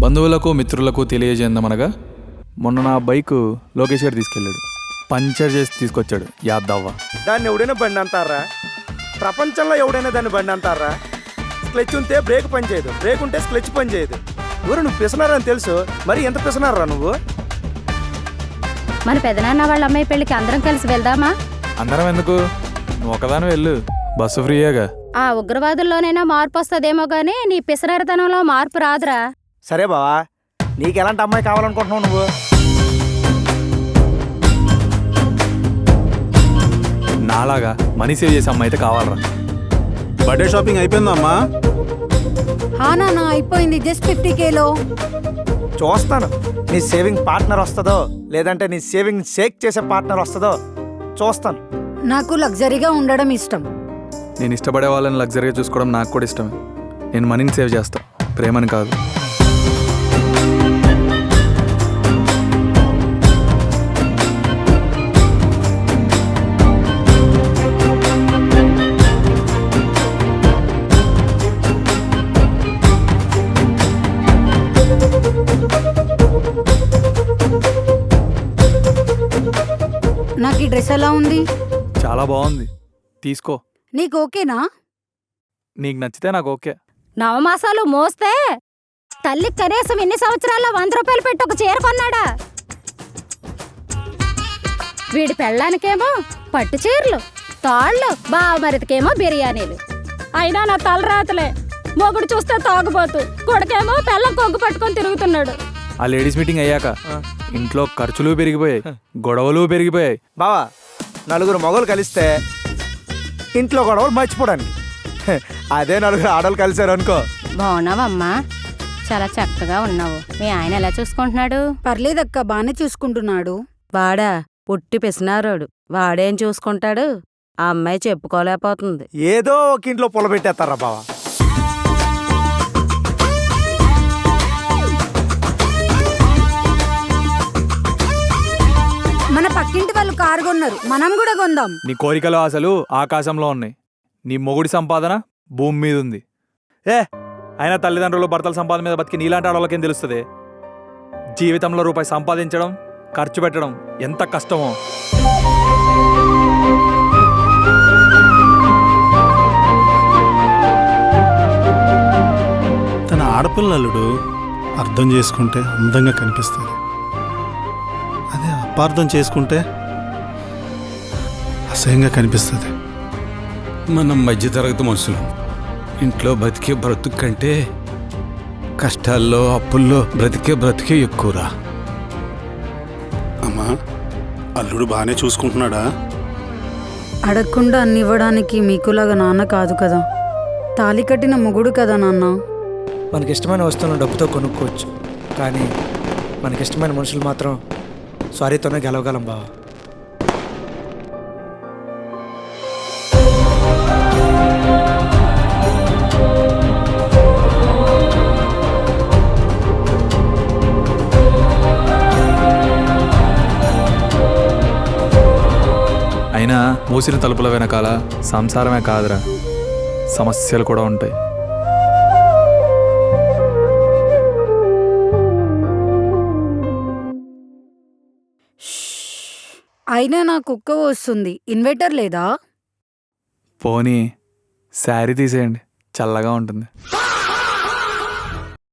బంధువులకు మిత్రులకు తెలియజేద్దామనగా మొన్న నా బైక్ లోకేష్ గారు తీసుకెళ్ళాడు. పంచర్ చేసి తీసుకొచ్చాడు. యాద్దవ్వ దాన్ని ఎవడైనా బండి అంటారా? ప్రపంచంలో ఎవడైనా దాన్ని బండి అంటారా? క్లచ్ ఉంటే బ్రేక్ పని చేయదు, బ్రేక్ ఉంటే క్లచ్ పని చేయదు. ఊరు నువ్వు పిసనారని తెలుసు, మరి ఎంత పిసనారా నువ్వు? మన పెదనాన్న వాళ్ళ అమ్మాయి పెళ్ళికి అందరం కలిసి వెళ్దామా? అందరం ఎందుకు, నువ్వు ఒకదాని వెళ్ళు, బస్సు ఫ్రీయేగా. ఆ ఉగ్రవాదుల్లోనైనా మార్పు వస్తుందేమో గానీ నీ పిసనారితనంలో మార్పు రాదురా. సరే బావా, నీకు ఎలాంటి అమ్మాయి కావాలనుకుంటున్నావు నువ్వు? నాలాగా మనీ సేవ్ చేసే అమ్మాయి అయితే కావాలరా. బర్త్డే షాపింగ్ అయిపోయిందమ్మా? నాన్న అయిపోయింది, జస్ట్ 50Kలో. చూస్తాను నీ సేవింగ్ పార్ట్నర్ వస్తుందో లేదంటే నీ సేవింగ్ షేక్ చేసే పార్ట్నర్ వస్తుందో చూస్తాను. నాకు లగ్జరీగా ఉండడం ఇష్టం. నేను ఇష్టపడే వాళ్ళని లగ్జరీగా చూసుకోవడం నాకు కూడా ఇష్టమే. నేను మనీని సేవ్ చేస్తా, ప్రేమని కాదు. నాకు ఈ డ్రెస్ ఎలా ఉంది? చాలా బాగుంది, తీసుకో. నీకు ఓకేనా? నీకు నచ్చితే నాకు ఓకే. నవమాసాలు మోస్తే తల్లి కనీసం ఎన్ని సంవత్సరాల్లో 100 రూపాయలు పెట్టి ఒక చీర కొన్నాడా? వీడి పెళ్ళానికేమో పట్టు చీరలు, తాళ్ళు, బావమరిదికేమో బిర్యానీలు. అయినా నా తలరాతలే. మొగుడు చూస్తే తాగుబోతు, కొడుకేమో పెళ్ళం కొగ్గు పట్టుకొని తిరుగుతున్నాడు. ఆ లేడీస్ మీటింగ్ అయ్యాక ఇంట్లో ఖర్చులు పెరిగిపోయాయి, గొడవలు పెరిగిపోయాయి. బావా, నలుగురు మొగలు కలిస్తే ఇంట్లో గొడవలు మర్చిపోవడానికి, అదే నలుగురు ఆడలు కలిసారు అనుకో. బాగున్నావమ్మా, చాలా చక్కగా ఉన్నావు. మీ ఆయన ఎలా చూసుకుంటున్నాడు? పర్లేదక్క, బానే చూసుకుంటున్నాడు. వాడా పుట్టి పిసినారోడు, వాడేం చూసుకుంటాడు? ఆ అమ్మాయి చెప్పుకోలేకపోతుంది. ఏదో ఒక ఇంట్లో పొలబెట్టేస్తారా బావా. మన పక్కింటి వాళ్ళు కారు కొన్నారు, మనం కూడా కొందాం. నీ కోరికలు అసలు ఆకాశంలో ఉన్నాయి, నీ మొగుడి సంపాదన భూమి మీద ఉంది. అయినా తల్లిదండ్రులు భర్తల సంపాదన మీద బతికి నీలాంటి ఆడవాళ్ళకేం తెలుస్తుంది? జీవితంలో రూపాయి సంపాదించడం, ఖర్చు పెట్టడం ఎంత కష్టమో. తన ఆడపిల్లలుడు అర్థం చేసుకుంటే అందంగా కనిపిస్తుంది, అదే అపార్థం చేసుకుంటే అసహ్యంగా కనిపిస్తుంది. మనం మధ్యతరగతి మనుషులు, ఇంట్లో బతికే బ్రతుకు కంటే కష్టాల్లో అప్పుల్లో బ్రతికే ఎక్కువరా. అమ్మా, అల్లుడు బాగానే చూసుకుంటున్నాడా? అడగకుండా అన్ని ఇవ్వడానికి మీకులాగా నాన్న కాదు కదా, తాళి కట్టిన మొగుడు కదా నాన్న. మనకిష్టమైన వస్తువులను డబ్బుతో కొనుక్కోవచ్చు, కానీ మనకిష్టమైన మనుషులు మాత్రం సారీతోనే గెలవగలం బావా. అయినా మూసిన తలుపుల వెనకాల సంసారమే కాదురా, సమస్యలు కూడా ఉంటాయి. అయినా నా కుక్క వస్తుంది, ఇన్వర్టర్ లేదా? పోనీ శారీ తీసేయండి, చల్లగా ఉంటుంది.